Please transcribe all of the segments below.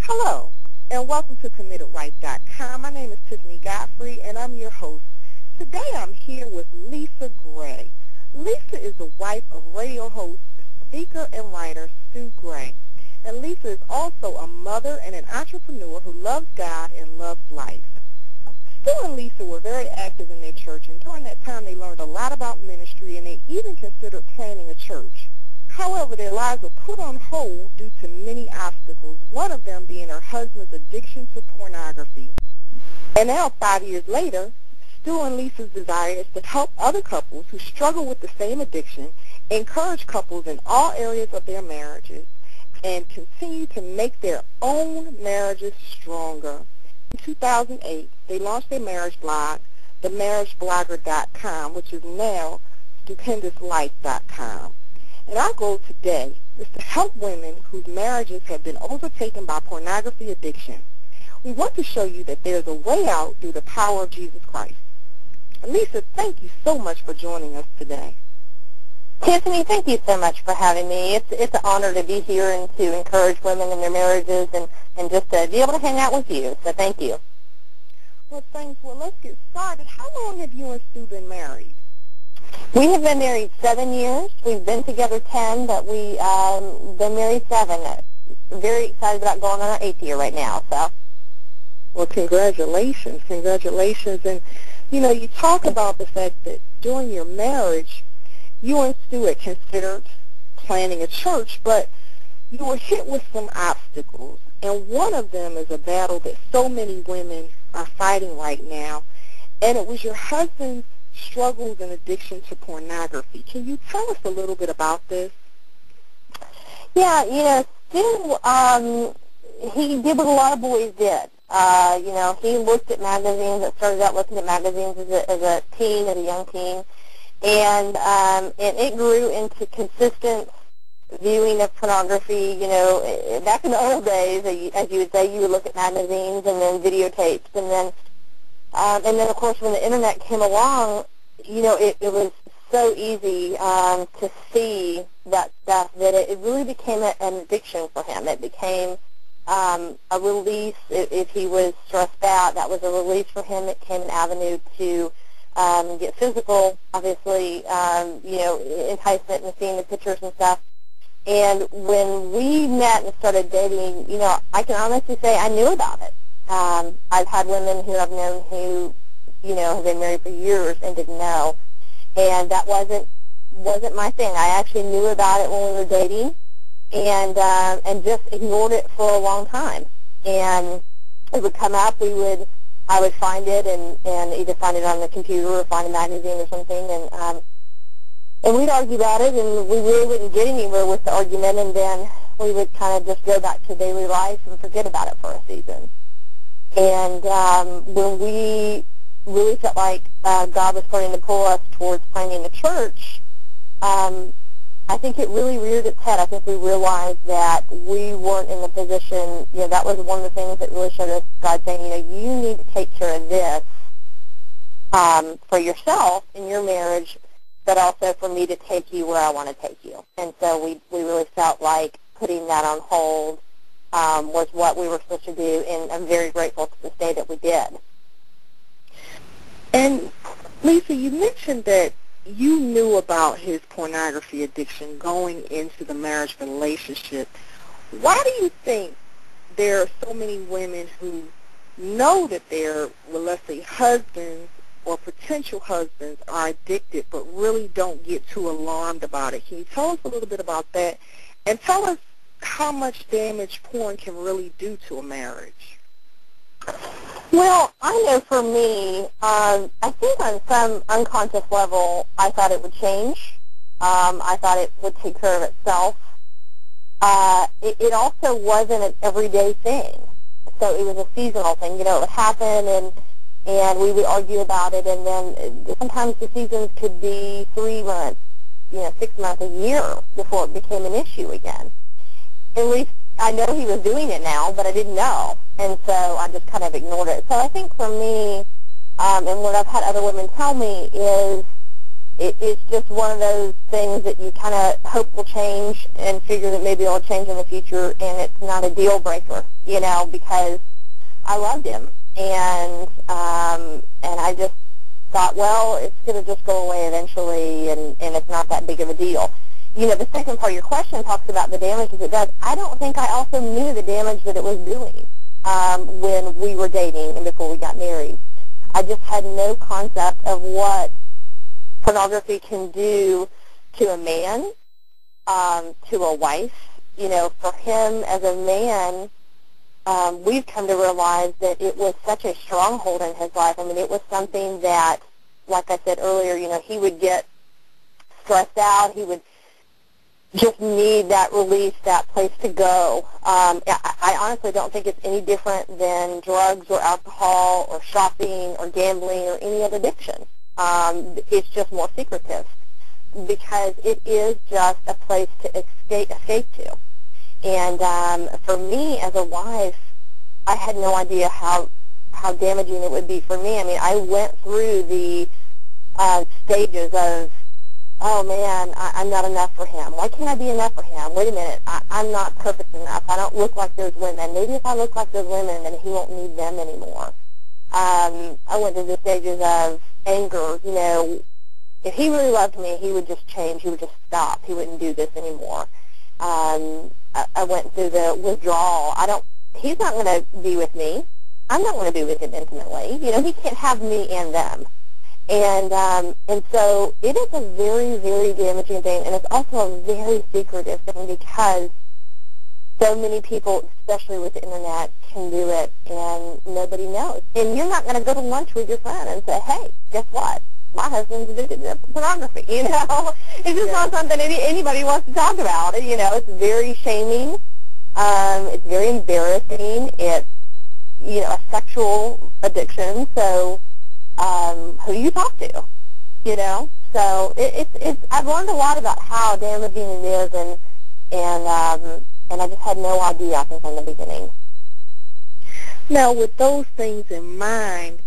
Hello, and welcome to CommittedWife.com. My name is Tiffany Godfrey, and I'm your host. Today I'm here with Lisa Gray. Lisa is the wife of radio host, speaker, and writer Stu Gray. And Lisa is also a mother and an entrepreneur who loves God and loves life. Stu and Lisa were very active in their church, and during that time they learned a lot about ministry, and they even considered planning a church. However, their lives were put on hold due to many obstacles, one of them being her husband's addiction to pornography. And now, 5 years later, Stu and Lisa's desire is to help other couples who struggle with the same addiction, encourage couples in all areas of their marriages, and continue to make their own marriages stronger. In 2008, they launched their marriage blog, themarriageblogger.com, which is now stupendouslife.com. And our goal today is to help women whose marriages have been overtaken by pornography addiction. We want to show you that there's a way out through the power of Jesus Christ. Lisa, thank you so much for joining us today. Tiffany, thank you so much for having me. It's an honor to be here and to encourage women in their marriages and just to be able to hang out with you. So thank you. Well, thanks. Well, let's get started. How long have you and Stu been married? We have been married 7 years. We've been together 10, but we've been married 7. Very excited about going on our 8th year right now. So, well, congratulations. And, you talk about the fact that during your marriage, you and Stu had considered planning a church, but you were hit with some obstacles. And one of them is a battle that so many women are fighting right now, and it was your husband's struggles and addiction to pornography. Can you tell us a little bit about this? Yeah, Stu, he did what a lot of boys did. He looked at magazines. Started out looking at magazines as a teen, as a young teen, and it grew into consistent viewing of pornography. Back in the old days, as you would say, you would look at magazines and then videotapes, and then, of course, when the Internet came along, it was so easy to see that stuff that it really became an addiction for him. It became a release. If he was stressed out, that was a release for him. It became an avenue to get physical, obviously, enticement and seeing the pictures and stuff. And when we met and started dating, I can honestly say I knew about it. I've had women who I've known who, have been married for years and didn't know, and that wasn't my thing. I actually knew about it when we were dating, and just ignored it for a long time. And it would come up. I would find it and either find it on the computer or find a magazine or something, and we'd argue about it, and we really wouldn't get anywhere with the argument, and then we would kind of just go back to daily life and forget about it for a season. And when we really felt like God was starting to pull us towards planning a church, I think it really reared its head. I think we realized that we weren't in the position, that was one of the things that really showed us God saying, you need to take care of this for yourself in your marriage, but also for me to take you where I want to take you. And so we really felt like putting that on hold was what we were supposed to do, and I'm very grateful to this day that we did. And, Lisa, you mentioned that you knew about his pornography addiction going into the marriage relationship. Why do you think there are so many women who know that their, let's say, husbands or potential husbands are addicted but really don't get too alarmed about it? Can you tell us a little bit about that? And tell us how much damage porn can really do to a marriage. Well, I know for me, I think on some unconscious level, I thought it would change. I thought it would take care of itself. It also wasn't an everyday thing. So it was a seasonal thing. It would happen, and we would argue about it, and then sometimes the seasons could be 3 months, 6 months, a year before it became an issue again. At least I know he was doing it now, but I didn't know, and so I just kind of ignored it. So I think for me, and what I've had other women tell me is it's just one of those things that you kind of hope will change and figure that maybe it'll change in the future, and it's not a deal breaker, because I loved him, and I just thought, well, it's going to just go away eventually, and it's not that big of a deal. The second part of your question talks about the damages it does. I don't think I also knew the damage that it was doing when we were dating and before we got married. I just had no concept of what pornography can do to a man, to a wife. For him as a man, we've come to realize that it was such a stronghold in his life. I mean, it was something that, like I said earlier, he would get stressed out. He would just need that release, that place to go. I honestly don't think it's any different than drugs or alcohol or shopping or gambling or any other addiction. It's just more secretive because it is just a place to escape to. And for me as a wife, I had no idea how damaging it would be for me. I mean, I went through the stages of, oh, man, I'm not enough for him. Why can't I be enough for him? Wait a minute, I'm not perfect enough. I don't look like those women. Maybe if I look like those women, then he won't need them anymore. I went through the stages of anger. If he really loved me, he would just change. He would just stop. He wouldn't do this anymore. I went through the withdrawal. He's not going to be with me. I'm not going to be with him intimately. He can't have me and them. And so it is a very, very damaging thing, and it's also a very secretive thing because so many people, especially with the Internet, can do it, and nobody knows. And you're not going to go to lunch with your friend and say, hey, guess what? My husband's addicted to pornography, It's just not something anybody wants to talk about. It's very shaming. It's very embarrassing. It's, a sexual addiction, so who do you talk to? So it's I've learned a lot about how damaging it is, and I just had no idea, I think, from the beginning. Now, with those things in mind,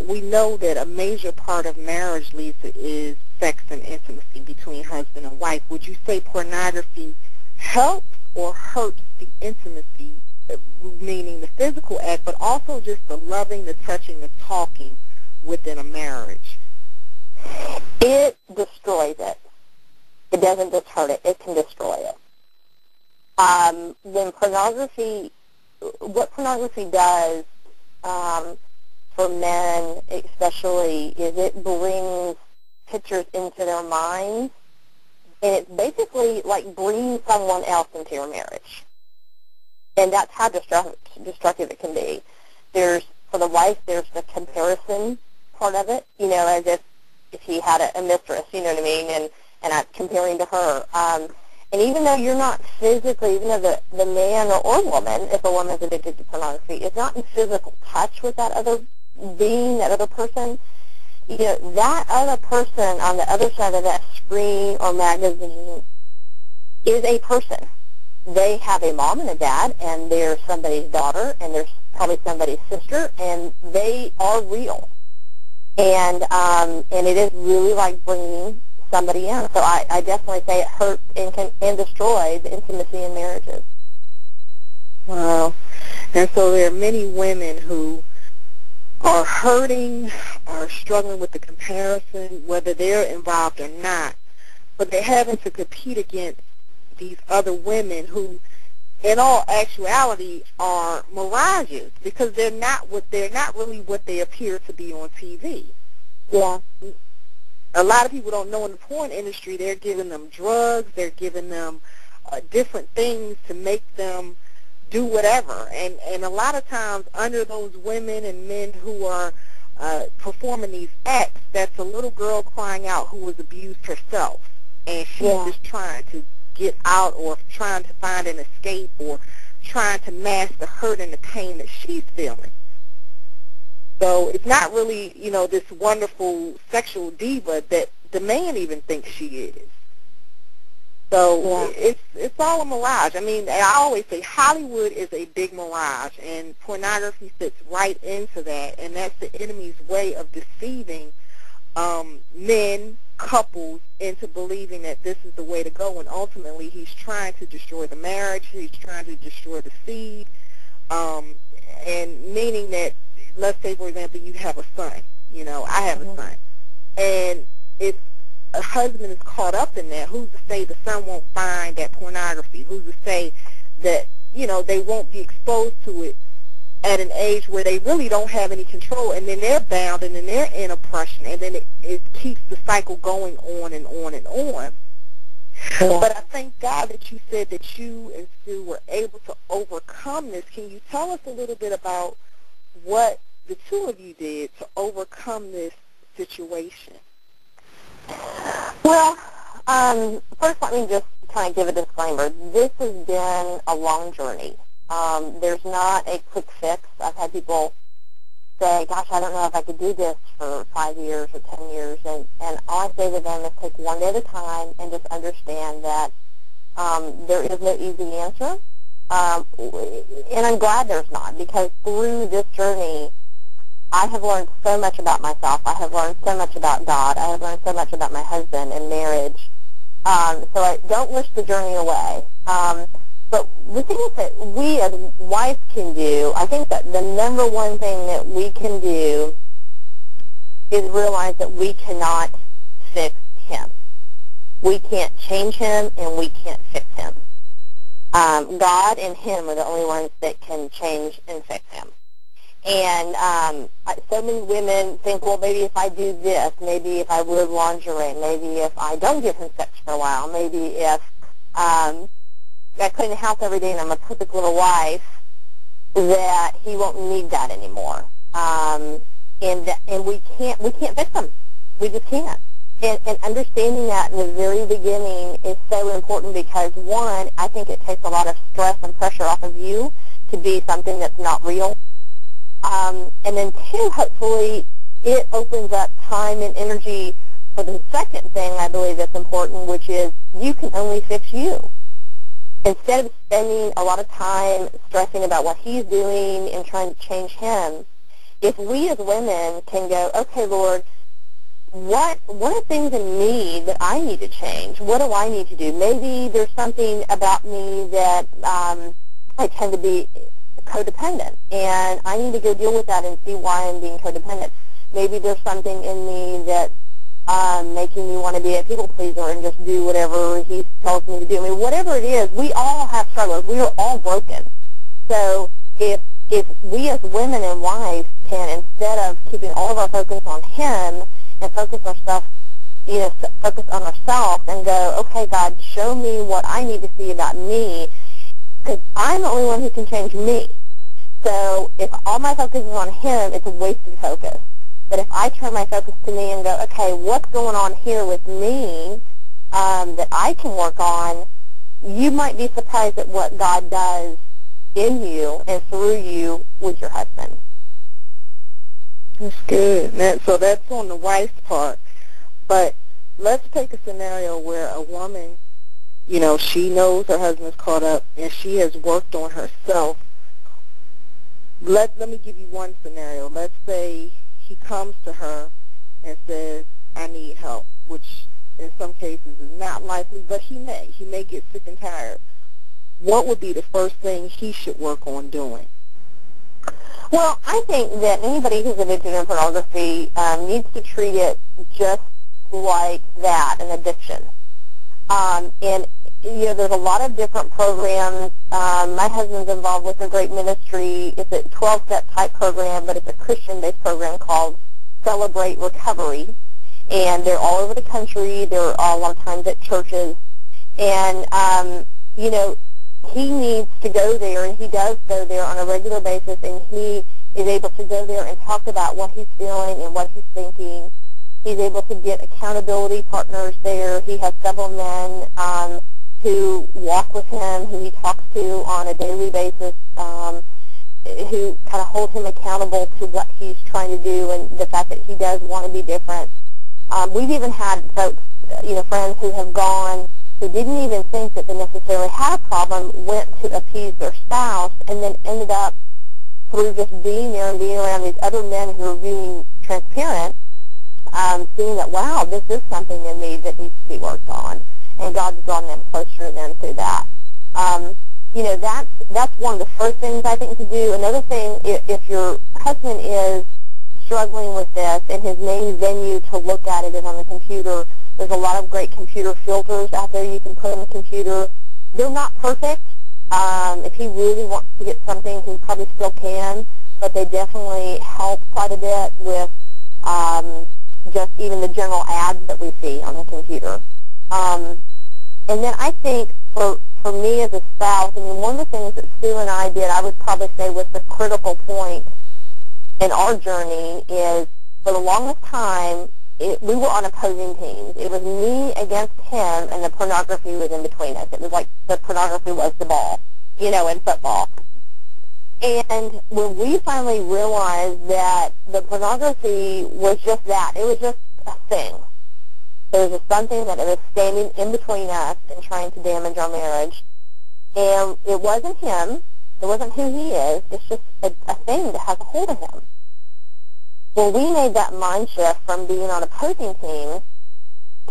we know that a major part of marriage, Lisa, is sex and intimacy between husband and wife. Would you say pornography helps or hurts the intimacy, meaning the physical act, but also just the loving, the touching, the talking within a marriage? It destroys it. It doesn't just hurt it. It can destroy it. What pornography does for men especially is it brings pictures into their minds, and it's basically like bringing someone else into your marriage. And that's how destructive it can be. For the wife, there's the comparison part of it, as if he had a mistress, you know what I mean, and I'm comparing to her. And even though you're not physically, even though the man or woman, if a woman is addicted to pornography, is not in physical touch with that other being, that other person, that other person on the other side of that screen or magazine is a person. They have a mom and a dad, and they're somebody's daughter, and they're probably somebody's sister, and they are real. And it is really like bringing somebody in. So I definitely say it hurts and destroy the intimacy in marriages. Wow. And so there are many women who are hurting, are struggling with the comparison, whether they're involved or not, but they're having to compete against these other women who, in all actuality, are mirages because they're not really what they appear to be on TV. Yeah. A lot of people don't know in the porn industry they're giving them drugs, they're giving them different things to make them do whatever. And a lot of times under those women and men who are performing these acts, that's a little girl crying out who was abused herself. And she's just trying to get out or trying to find an escape or trying to mask the hurt and the pain that she's feeling. So it's not really, this wonderful sexual diva that the man even thinks she is. So it's all a mirage. I mean, I always say Hollywood is a big mirage, and pornography fits right into that, and that's the enemy's way of deceiving men, couples into believing that this is the way to go, and ultimately he's trying to destroy the marriage, he's trying to destroy the seed, and meaning that, let's say, for example, you have a son. I have a son. And if a husband is caught up in that, who's to say the son won't find that pornography? Who's to say that, they won't be exposed to it at an age where they really don't have any control, and then they're bound, and then they're in oppression, and then it keeps the cycle going on and on and on. Yeah. But I thank God that you said that you and Sue were able to overcome this. Can you tell us a little bit about what the two of you did to overcome this situation? Well, first let me just kind of give a disclaimer. This has been a long journey. There's not a quick fix. I've had people say, gosh, I don't know if I could do this for 5 years or 10 years. And all I say to them is take one day at a time and just understand that there is no easy answer. And I'm glad there's not, because through this journey, I have learned so much about myself. I have learned so much about God. I have learned so much about my husband and marriage. So I don't wish the journey away. But the things that we as wives can do, I think that the number one thing that we can do is realize that we cannot fix him. We can't change him, and we can't fix him. God and him are the only ones that can change and fix him. And so many women think, well, maybe if I do this, maybe if I wear lingerie, maybe if I don't give him sex for a while, maybe if I clean the house every day and I'm a perfect little wife, that he won't need that anymore. And we can't fix him. We just can't. And understanding that in the very beginning is so important, because, one, I think it takes a lot of stress and pressure off of you to be something that's not real. And then, two, hopefully it opens up time and energy for the second thing I believe that's important, which is you can only fix you. Instead of spending a lot of time stressing about what he's doing and trying to change him, if we as women can go, okay, Lord, what are things in me that I need to change? What do I need to do? Maybe there's something about me that I tend to be codependent, and I need to go deal with that and see why I'm being codependent. Maybe there's something in me that's making me want to be a people pleaser and just do whatever he tells me to do. I mean, whatever it is, we all have struggles. We are all broken. So if we as women and wives can, instead of keeping all of our focus on him and focus on ourselves and go, okay, God, show me what I need to see about me, because I'm the only one who can change me. So if all my focus is on him, it's a wasted focus. But if I turn my focus to me and go, okay, what's going on here with me that I can work on, you might be surprised at what God does in you and through you with your husband. That's good. So that's on the wife's part. But let's take a scenario where a woman, she knows her husband's caught up and she has worked on herself. Let me give you one scenario. Let's say he comes to her and says, I need help, which in some cases is not likely, but he may get sick and tired. What would be the first thing he should work on doing? Well, I think that anybody who's addicted to pornography needs to treat it just like that, an addiction. And there's a lot of different programs. My husband's involved with a great ministry. It's a 12-step type program, but it's a Christian-based program called Celebrate Recovery. And they're all over the country. They're a lot of times at churches. And, he needs to go there, and he does go there on a regular basis, and he is able to go there and talk about what he's feeling and what he's thinking. He's able to get accountability partners there. He has several men who walk with him, who he talks to on a daily basis, who kind of hold him accountable to what he's trying to do and the fact that he does want to be different. We've even had folks, friends who have gone, who didn't even think that they necessarily had a problem, went to appease their spouse, and then ended up, through just being there and being around these other men who are being transparent, seeing that, wow, this is something in me that needs to be worked on, and God's drawn them closer to them through that. That's one of the first things I think to do. Another thing, if your husband is struggling with this and his main venue to look at it is on the computer, there's a lot of great computer filters out there you can put on the computer. They're not perfect. If he really wants to get something, he probably still can, but they definitely help quite a bit with just even the general ads that we see on the computer. And then I think for me as a spouse, I mean, one of the things that Sue and I did, I would probably say was the critical point in our journey is, for the longest time, we were on opposing teams. It was me against him, and the pornography was in between us. It was like the pornography was the ball, in football. And when we finally realized that the pornography was just that, it was just a thing. There was just something that was standing in between us and trying to damage our marriage. And it wasn't him. It wasn't who he is. It's just a thing that has a hold of him. Well, we made that mind shift from being on opposing teams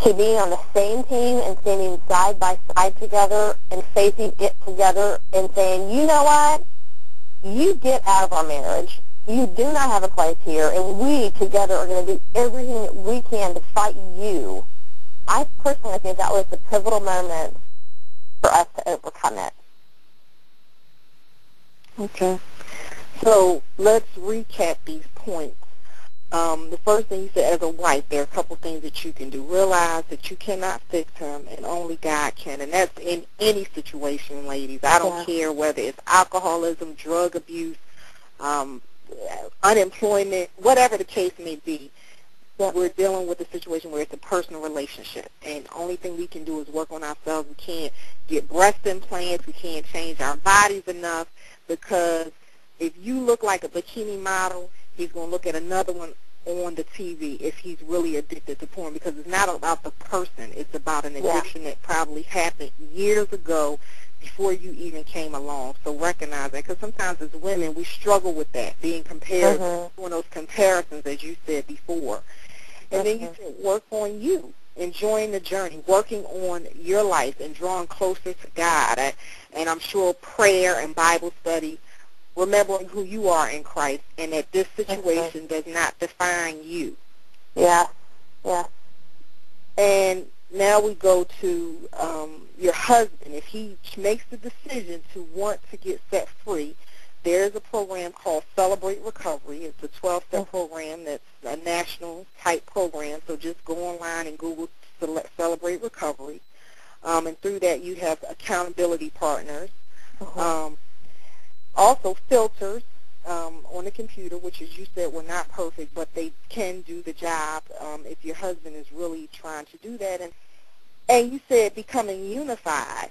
to being on the same team and standing side by side together and facing it together and saying, you know what? You get out of our marriage. You do not have a place here, and we together are going to do everything that we can to fight you. I personally think that was the pivotal moment for us to overcome it. Okay. So let's recap these points. The first thing you said, as a wife, there are a couple things that you can do. Realize that you cannot fix him, and only God can. And that's in any situation, ladies. I don't care whether it's alcoholism, drug abuse, unemployment, whatever the case may be. We're dealing with a situation where it's a personal relationship, and the only thing we can do is work on ourselves. We can't get breast implants. We can't change our bodies enough, because if you look like a bikini model, he's going to look at another one on the TV if he's really addicted to porn, because it's not about the person. It's about an addiction that probably happened years ago before you even came along. So recognize that, because sometimes as women, we struggle with that, being compared, doing those comparisons, as you said before. And then you can work on you, enjoying the journey, working on your life and drawing closer to God. And I'm sure prayer and Bible study, remembering who you are in Christ, and that this situation does not define you. Yeah. And now we go to your husband. If he makes the decision to want to get set free, there's a program called Celebrate Recovery. It's a 12-step program that's a national-type program, so just go online and Google Celebrate Recovery. And through that, you have accountability partners. Also, filters on the computer, which, as you said, were not perfect, but they can do the job if your husband is really trying to do that. And you said becoming unified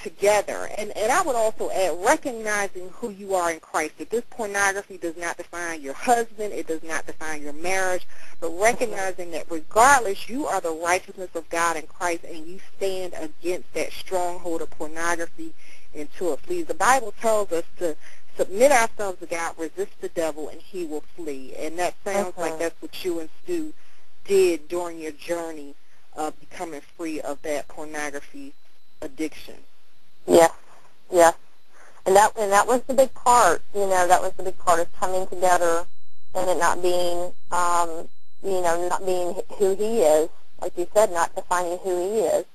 together. And I would also add recognizing who you are in Christ. That this pornography does not define your husband. It does not define your marriage. But recognizing that regardless, you are the righteousness of God in Christ, and you stand against that stronghold of pornography until it flees. The Bible tells us to submit ourselves to God, resist the devil, and he will flee. And that sounds like that's what you and Stu did during your journey of becoming free of that pornography addiction. Yes. And that was the big part. That was the big part, of coming together and it not being, not being who he is, like you said, not defining who he is.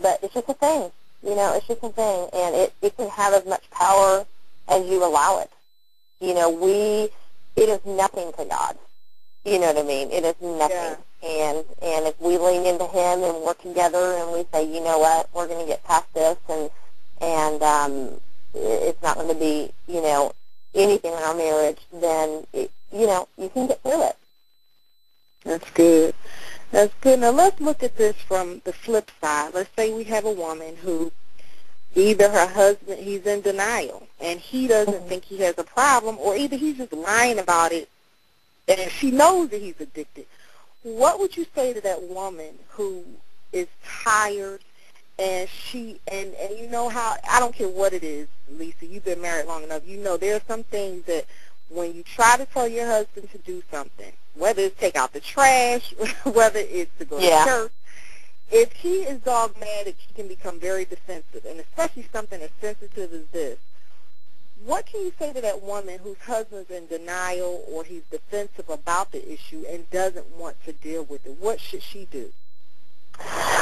But it's just a thing. It's just a thing, and it can have as much power as you allow it. It is nothing to God. You know what I mean? It is nothing. Yeah. And if we lean into him and work together and we say, you know what, we're going to get past this, and it's not going to be, anything in our marriage, then, you can get through it. That's good. That's good. Now let's look at this from the flip side. Let's say we have a woman who either her husband, he's in denial, and he doesn't think he has a problem, or either he's just lying about it, and she knows that he's addicted. What would you say to that woman who is tired, and you know how, I don't care what it is, Lisa, you've been married long enough, there are some things that when you try to tell your husband to do something, whether it's take out the trash, whether it's to go to church, if he is dogmatic, he can become very defensive, and especially something as sensitive as this. What can you say to that woman whose husband's in denial or he's defensive about the issue and doesn't want to deal with it? What should she do?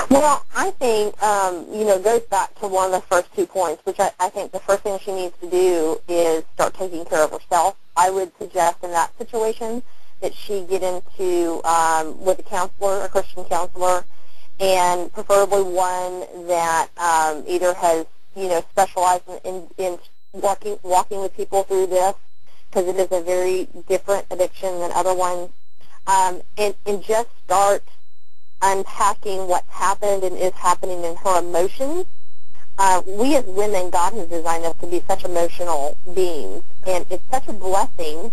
Well, I think, goes back to one of the first 2 points, which I think the first thing she needs to do is start taking care of herself. I would suggest in that situation that she get into with a counselor, a Christian counselor, and preferably one that either has, specialized in walking with people through this, because it is a very different addiction than other ones, and just start unpacking what's happened and is happening in her emotions. We as women, God has designed us to be such emotional beings, and it's such a blessing,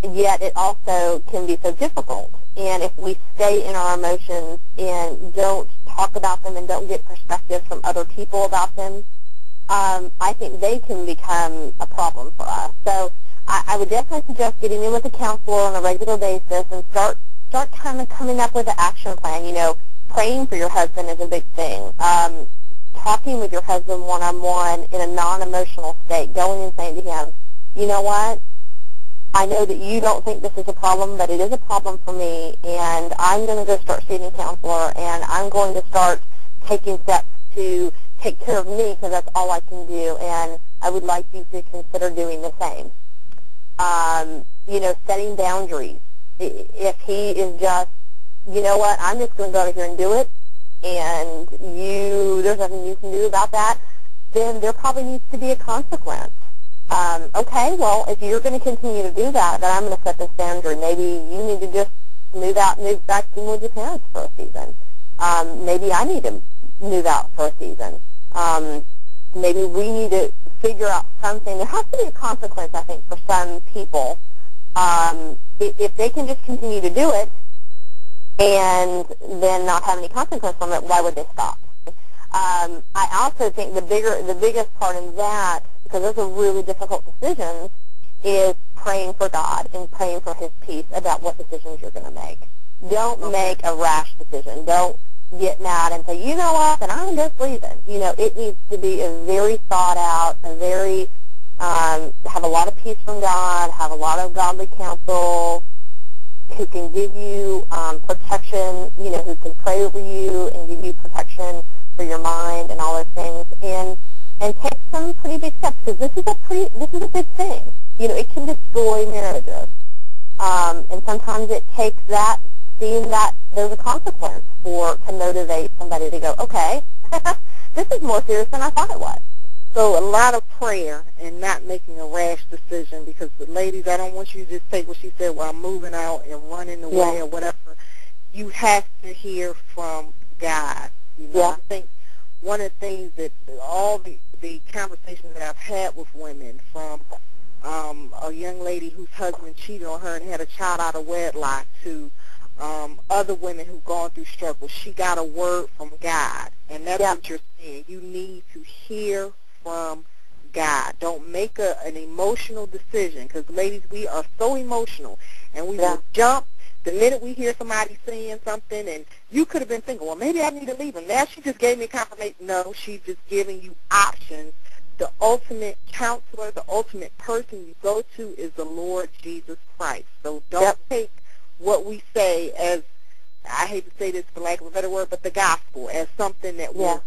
yet it also can be so difficult. And if we stay in our emotions and don't talk about them and don't get perspective from other people about them, I think they can become a problem for us. So I would definitely suggest getting in with a counselor on a regular basis and start kind of coming up with an action plan. Praying for your husband is a big thing. Talking with your husband one-on-one in a non-emotional state, going and saying to him, you know what, I know that you don't think this is a problem, but it is a problem for me, and I'm going to go start seeing a counselor, and I'm going to start taking steps to take care of me because that's all I can do, and I would like you to consider doing the same. Setting boundaries. If he is just, you know what, I'm just going to go over here and do it, and there's nothing you can do about that, then there probably needs to be a consequence. Okay, well, if you're going to continue to do that, then I'm going to set this boundary. Maybe you need to just move back in with your parents for a season. Maybe I need to move out for a season. Maybe we need to figure out something. There has to be a consequence, I think, for some people. If they can just continue to do it and then not have any consequence from it, why would they stop? I also think the biggest part in that, because those are really difficult decisions, is praying for God and praying for His peace about what decisions you're going to make. Don't make a rash decision. Don't get mad and say, you know what, and I'm just leaving. It needs to be a very thought out, have a lot of peace from God, have a lot of godly counsel, who can give you protection, who can pray over you and give you protection for your mind and all those things, and take some pretty big steps, because this is a big thing. It can destroy marriages, and sometimes it takes that, seeing that there's a consequence to motivate somebody to go, okay, this is more serious than I thought it was. So a lot of prayer and not making a rash decision, because, ladies, I don't want you to just take what she said, well, I'm moving out and running away or whatever. You have to hear from God. I think one of the things that all the conversations that I've had with women, from a young lady whose husband cheated on her and had a child out of wedlock, to other women who've gone through struggles, she got a word from God. And that's what you're saying. You need to hear from God. Don't make an emotional decision, because, ladies, we are so emotional, and we will jump the minute we hear somebody saying something, and you could have been thinking, well, maybe I need to leave him. Now she just gave me a confirmation. No, she's just giving you options. The ultimate counselor, the ultimate person you go to is the Lord Jesus Christ. So don't take what we say as, I hate to say this for lack of a better word, but the gospel, as something that will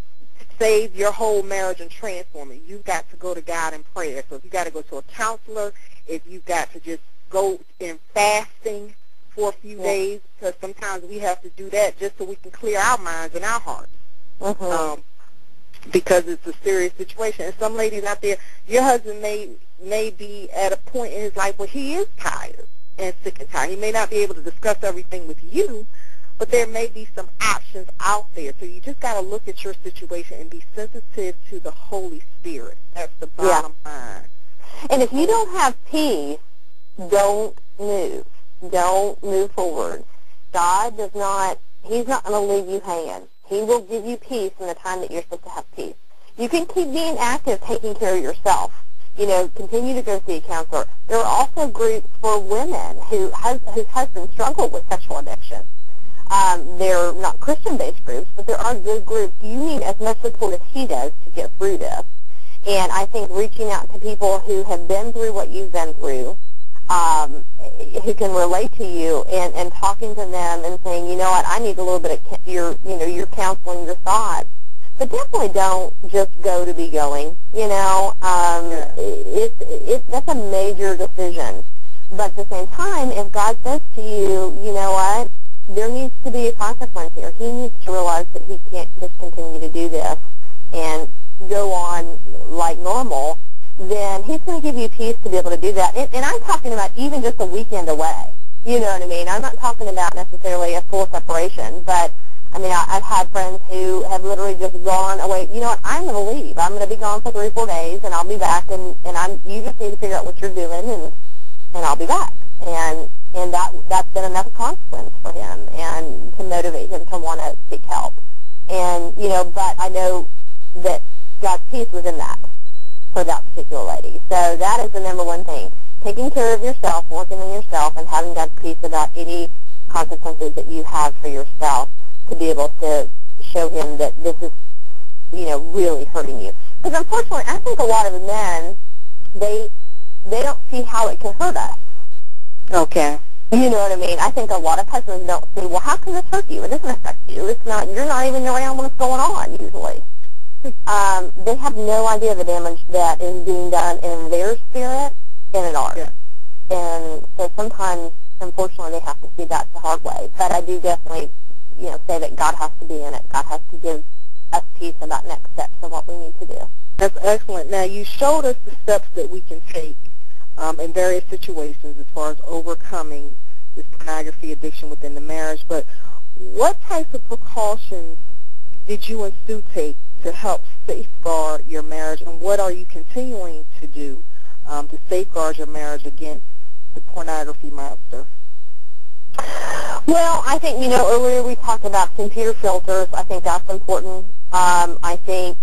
save your whole marriage and transform it. You've got to go to God in prayer. So if you've got to go to a counselor, if you've got to just go in fasting for a few days, because sometimes we have to do that just so we can clear our minds and our hearts, because it's a serious situation. And some ladies out there, your husband may be at a point in his life where he is tired and sick and tired. He may not be able to discuss everything with you, but there may be some options out there. So you just got to look at your situation and be sensitive to the Holy Spirit. That's the bottom line. And if you don't have peace, don't move. Don't move forward. God does not, He's not going to leave you hanging. He will give you peace in the time that you're supposed to have peace. You can keep being active, taking care of yourself. continue to go see a counselor. There are also groups for women whose husbands struggle with sexual addiction. They're not Christian-based groups, but there are good groups. You need as much support as he does to get through this. And I think reaching out to people who have been through what you've been through, who can relate to you, and talking to them and saying, you know what, I need a little bit of your counseling, your thoughts. But definitely don't just go to be going. That's a major decision. But at the same time, if God says to you, you know what, there needs to be a consequence here. He needs to realize that he can't just continue to do this and go on like normal, then he's going to give you peace to be able to do that. And I'm talking about even just a weekend away. You know what I mean? I'm not talking about necessarily a full separation, but I mean, I've had friends who have literally just gone away. You know what? I'm going to leave. I'm going to be gone for 3 or 4 days, and I'll be back. And you just need to figure out what you're doing, and I'll be back. And that's been another consequence for him, and to motivate him to want to seek help. And but I know that God's peace was in that for that particular lady. So that is the number one thing: taking care of yourself, working on yourself, and having God's peace about any consequences that you have for yourself, to be able to show him that this is, really hurting you. Because unfortunately, I think a lot of men, they don't see how it can hurt us. Okay. You know what I mean? I think a lot of husbands don't see, well, how can this hurt you? It doesn't affect you. You're not even around when it's going on, usually. They have no idea the damage that is being done in their spirit and in ours. Yeah. And so sometimes, unfortunately, they have to see that the hard way. But I do definitely say that God has to be in it. God has to give us peace about next steps and what we need to do. That's excellent. Now, you showed us the steps that we can take in various situations as far as overcoming this pornography addiction within the marriage, but what types of precautions did you and Sue take to help safeguard your marriage, and what are you continuing to do to safeguard your marriage against the pornography monster? Well, I think, earlier we talked about computer filters. I think that's important. I think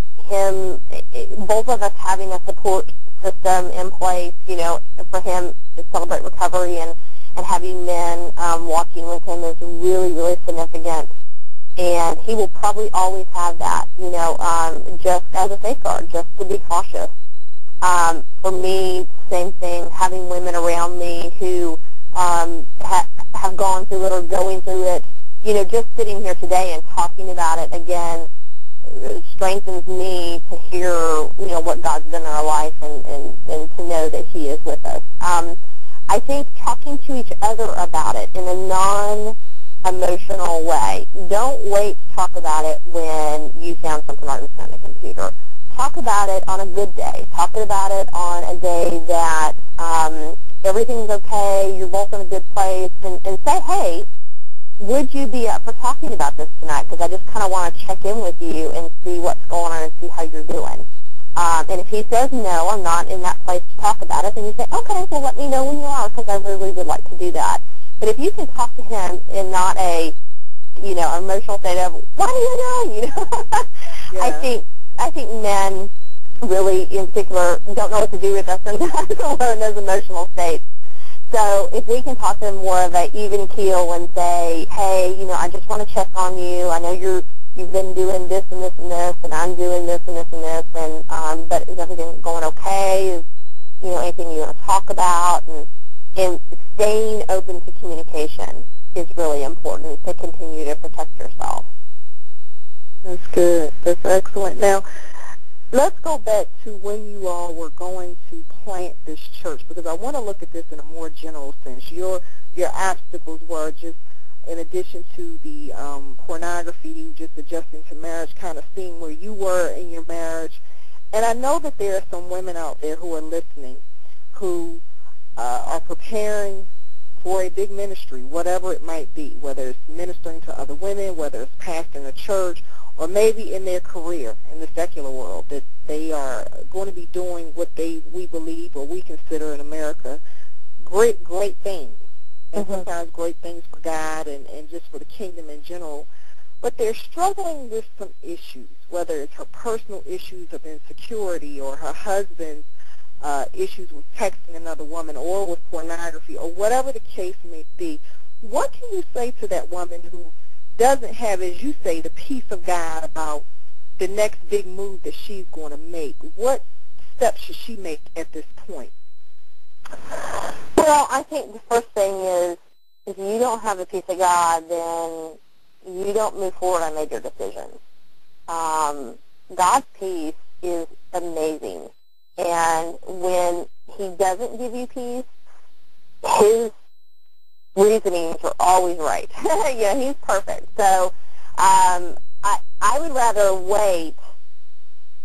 both of us having a support system in place, for him to celebrate recovery and having men walking with him is really, really significant. And he will probably always have that, just as a safeguard, just to be cautious. For me, same thing, having women around me who have gone through it or going through it, just sitting here today and talking about it again strengthens me to hear, what God's done in our life and to know that he is with us. I think talking to each other about it in a non-emotional way. Don't wait to talk about it when you found some pornography on the computer. Talk about it on a good day. Talk about it on a day that everything's okay, you're both in a good place, and say, hey, would you be up for talking about this tonight? Because I just kind of want to check in with you and see what's going on and see how you're doing. And if he says, no, I'm not in that place to talk about it, then you say, okay, well, let me know when you are, because I really would like to do that. But if you can talk to him in not a, emotional state of, what are you doing? Yeah. I think men really, in particular, don't know what to do with us sometimes when we're in those emotional states. So if we can talk to them more of an even keel and say, hey, I just want to check on you. I know you've been doing this and this and this, and I'm doing this and this and this, and but is everything going okay? Is anything you want to talk about? And staying open to communication is really important to continue to protect yourself. That's good. That's excellent. Now, let's go back to when you all were going to plant this church, because I want to look at this in a more general sense. Your obstacles were just, in addition to the pornography, just adjusting to marriage, kind of seeing where you were in your marriage. And I know that there are some women out there who are listening who are preparing for a big ministry, whatever it might be, whether it's ministering to other women, whether it's pastoring a church, or maybe in their career in the secular world, that they are going to be doing what we believe or we consider in America great things, and sometimes great things for God and just for the kingdom in general. But they're struggling with some issues, whether it's her personal issues of insecurity or her husband's issues with texting another woman or with pornography or whatever the case may be, what can you say to that woman who doesn't have, as you say, the peace of God about the next big move that she's going to make? What steps should she make at this point? Well, I think the first thing is, if you don't have the peace of God, then you don't move forward on major decisions. God's peace is amazing. And when he doesn't give you peace, his reasonings are always right. He's perfect. So I would rather wait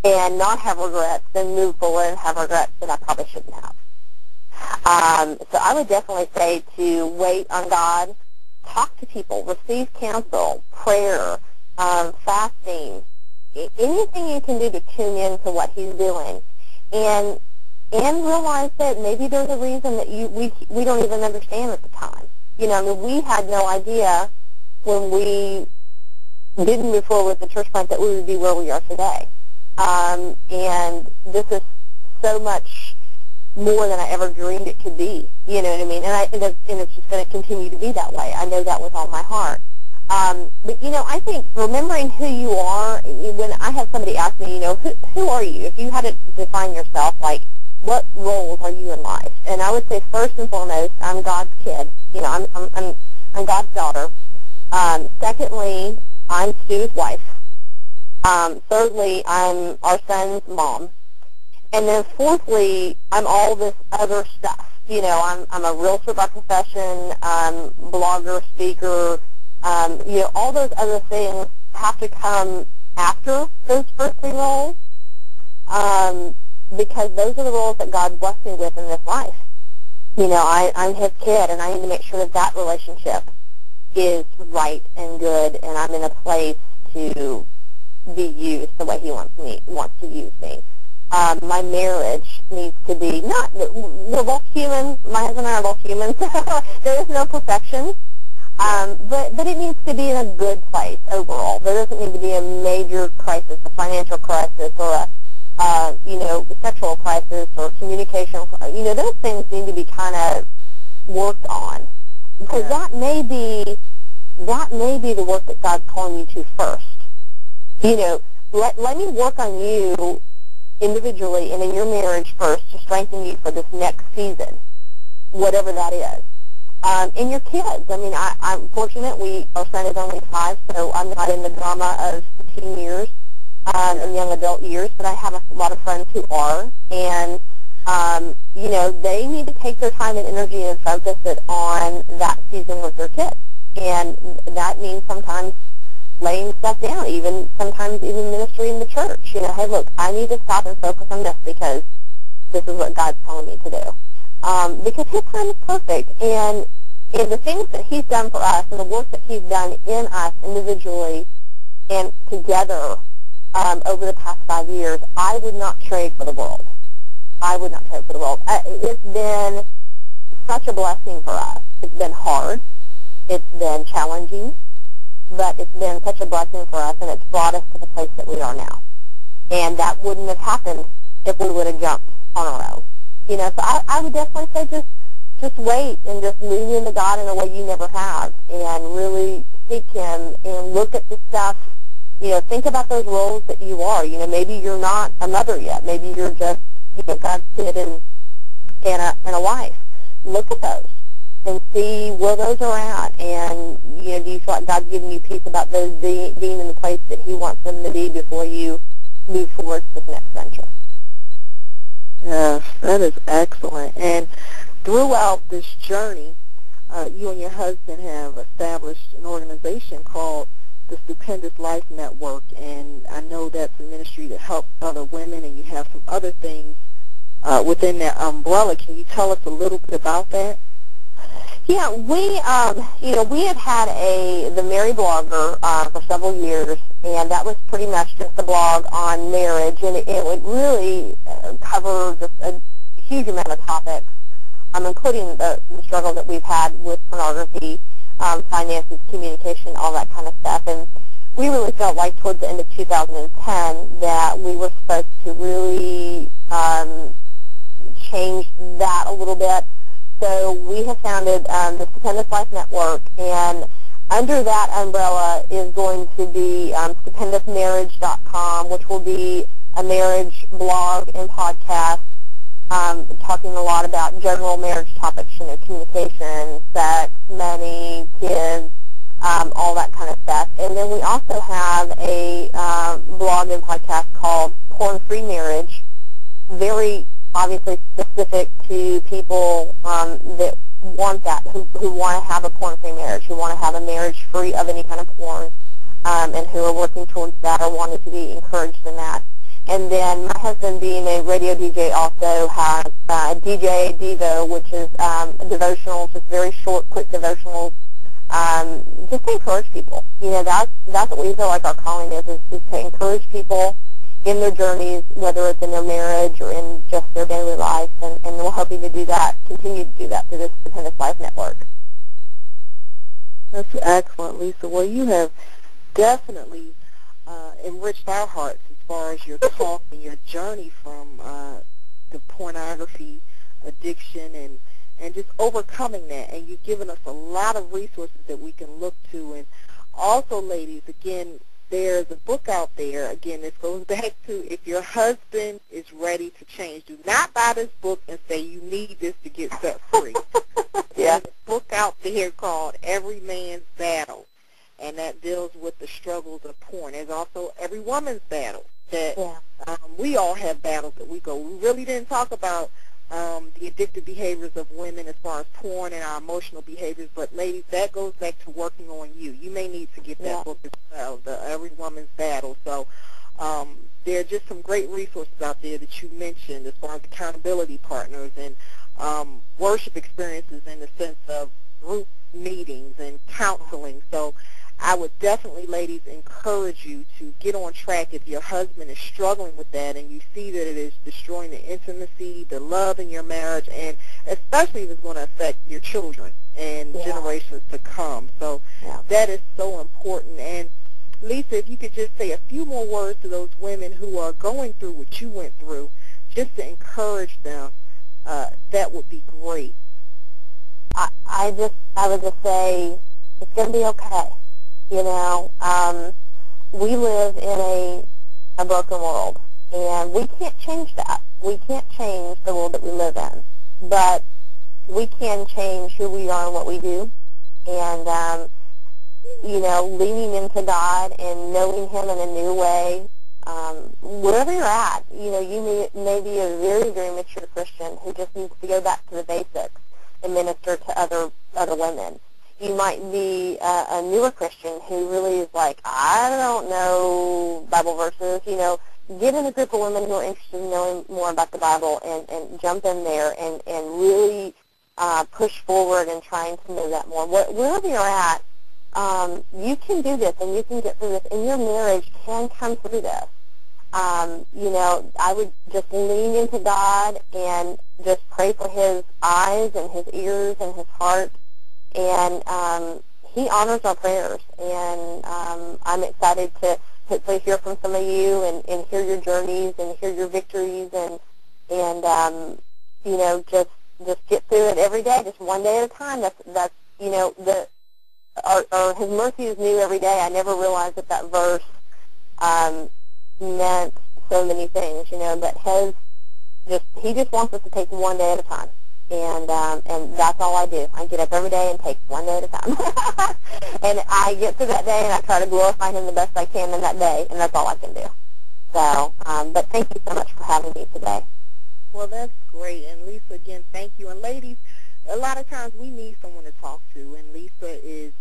and not have regrets than move forward and have regrets that I probably shouldn't have. So I would definitely say to wait on God, talk to people, receive counsel, prayer, fasting, anything you can do to tune in to what he's doing, and realize that maybe there's a reason that we don't even understand at the time. We had no idea when we didn't move forward with the church plant that we would be where we are today. And this is so much more than I ever dreamed it could be. You know what I mean? And it's just going to continue to be that way. I know that with all my heart. But, I think remembering who you are, when I had somebody ask me, who are you? If you had to define yourself, like, what roles are you in life? And I would say, first and foremost, I'm God's kid. I'm God's daughter. Secondly, I'm Stu's wife. Thirdly, I'm our son's mom. And then fourthly, I'm all this other stuff. I'm a realtor by profession, blogger, speaker. All those other things have to come after those first three roles, because those are the roles that God blessed me with in this life. I'm his kid, and I need to make sure that relationship is right and good, and I'm in a place to be used the way he wants to use me. My marriage needs to be we're both human. My husband and I are both humans. There is no perfection. But it needs to be in a good place overall. There doesn't need to be a major crisis, a financial crisis, or a sexual crisis or communication. Those things need to be kind of worked on, because that may be the work that God's calling you to first. Let me work on you individually and in your marriage first to strengthen you for this next season, whatever that is. And your kids. I'm fortunate. Our son is only 5, so I'm not in the drama of the teen years and young adult years, but I have a lot of friends who are. And, they need to take their time and energy and focus it on that season with their kids. And that means sometimes laying stuff down, sometimes even ministry in the church. Hey, look, I need to stop and focus on this because this is what God's telling me to do. Because his time is perfect, and the things that he's done for us and the work that he's done in us individually and together over the past 5 years, I would not trade for the world. It's been such a blessing for us. It's been hard. It's been challenging, but it's been such a blessing for us, and it's brought us to the place that we are now. And that wouldn't have happened if we would have jumped on our own. So I would definitely say just wait and just lean into God in a way you never have, and really seek him and look at the stuff. Think about those roles that you are. Maybe you're not a mother yet. Maybe you're just God's kid and a wife. Look at those and see where those are at, and do you feel like God's giving you peace about those being in the place that he wants them to be before you move forward to this next venture? Yes, that is excellent. And throughout this journey, you and your husband have established an organization called the Stupendous Life Network, and I know that's a ministry that helps other women, and you have some other things within that umbrella. Can you tell us a little bit about that? Yeah, we had the Mary Blogger for several years, and that was pretty much just a blog on marriage, and it would really cover just a huge amount of topics, including the struggle that we've had with pornography, finances, communication, all that kind of stuff. And we really felt like towards the end of 2010 that we were supposed to really change that a little bit. So we have founded the Stupendous Life Network, and under that umbrella is going to be stupendousmarriage.com, which will be a marriage blog and podcast, talking a lot about general marriage topics, communication, sex, money, kids, all that kind of stuff. And then we also have a blog and podcast called Porn-Free Marriage, very obviously specific to people that want that, who want to have a porn-free marriage, who want to have a marriage free of any kind of porn, and who are working towards that or wanting to be encouraged in that. And then my husband, being a radio DJ, also has DJ Devo, which is devotionals, just very short, quick devotionals, just to encourage people. That's what we feel like our calling is to encourage people in their journeys, whether it's in their marriage or in just their daily life, and we're hoping to do that, continue to do that through this Stupendous Life Network. That's excellent, Lisa. Well, you have definitely enriched our hearts as far as your talk and your journey from the pornography addiction and just overcoming that. And you've given us a lot of resources that we can look to. And also, ladies, again, there's a book out there. Again, this goes back to if your husband is ready to change. Do not buy this book and say you need this to get set free. Yeah. There's a book out there called Every Man's Battle, and that deals with the struggles of porn. There's also Every Woman's Battle. That we all have battles that we go. We really didn't talk about the addictive behaviors of women as far as porn and our emotional behaviors, but ladies, that goes back to working on you. You may need to get that book as well, the Every Woman's Battle. So there are just some great resources out there that you mentioned as far as accountability partners and worship experiences in the sense of group meetings and counseling. So I would definitely, ladies, encourage you to get on track if your husband is struggling with that and you see that it is destroying the intimacy, the love in your marriage, and especially if it's going to affect your children and generations to come. So that is so important. And, Lisa, if you could just say a few more words to those women who are going through what you went through, just to encourage them, that would be great. I would just say it's going to be okay. We live in a broken world, and we can't change that. We can't change the world that we live in, but we can change who we are and what we do. And, leaning into God and knowing Him in a new way, wherever you're at, you may be a very, very mature Christian who just needs to go back to the basics and minister to other women. You might be a newer Christian who really is like, I don't know Bible verses. Get in a group of women who are interested in knowing more about the Bible and jump in there and really push forward and trying to know that more. Wherever you're at, you can do this and you can get through this, and your marriage can come through this. I would just lean into God and just pray for His eyes and His ears and His heart. And He honors our prayers, and I'm excited to hopefully hear from some of you and hear your journeys and hear your victories and just get through it every day, just one day at a time. That's His mercy is new every day. I never realized that verse meant so many things, but He just wants us to take one day at a time. And that's all I do. I get up every day and take one day at a time. And I get through that day, and I try to glorify Him the best I can in that day, and that's all I can do. So, but thank you so much for having me today. Well, that's great. And, Lisa, again, thank you. And, ladies, a lot of times we need someone to talk to, and Lisa is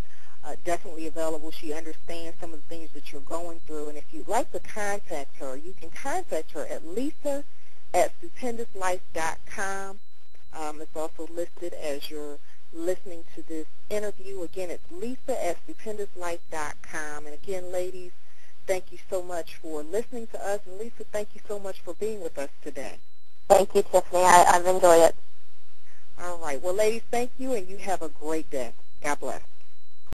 definitely available. She understands some of the things that you're going through. And if you'd like to contact her, you can contact her at lisa@stupendouslife.com. It's also listed as you're listening to this interview. Again, it's lisa@stupendouslife.com. And again, ladies, thank you so much for listening to us. And Lisa, thank you so much for being with us today. Thank you, Tiffany. I've enjoyed it. All right. Well, ladies, thank you, and you have a great day. God bless.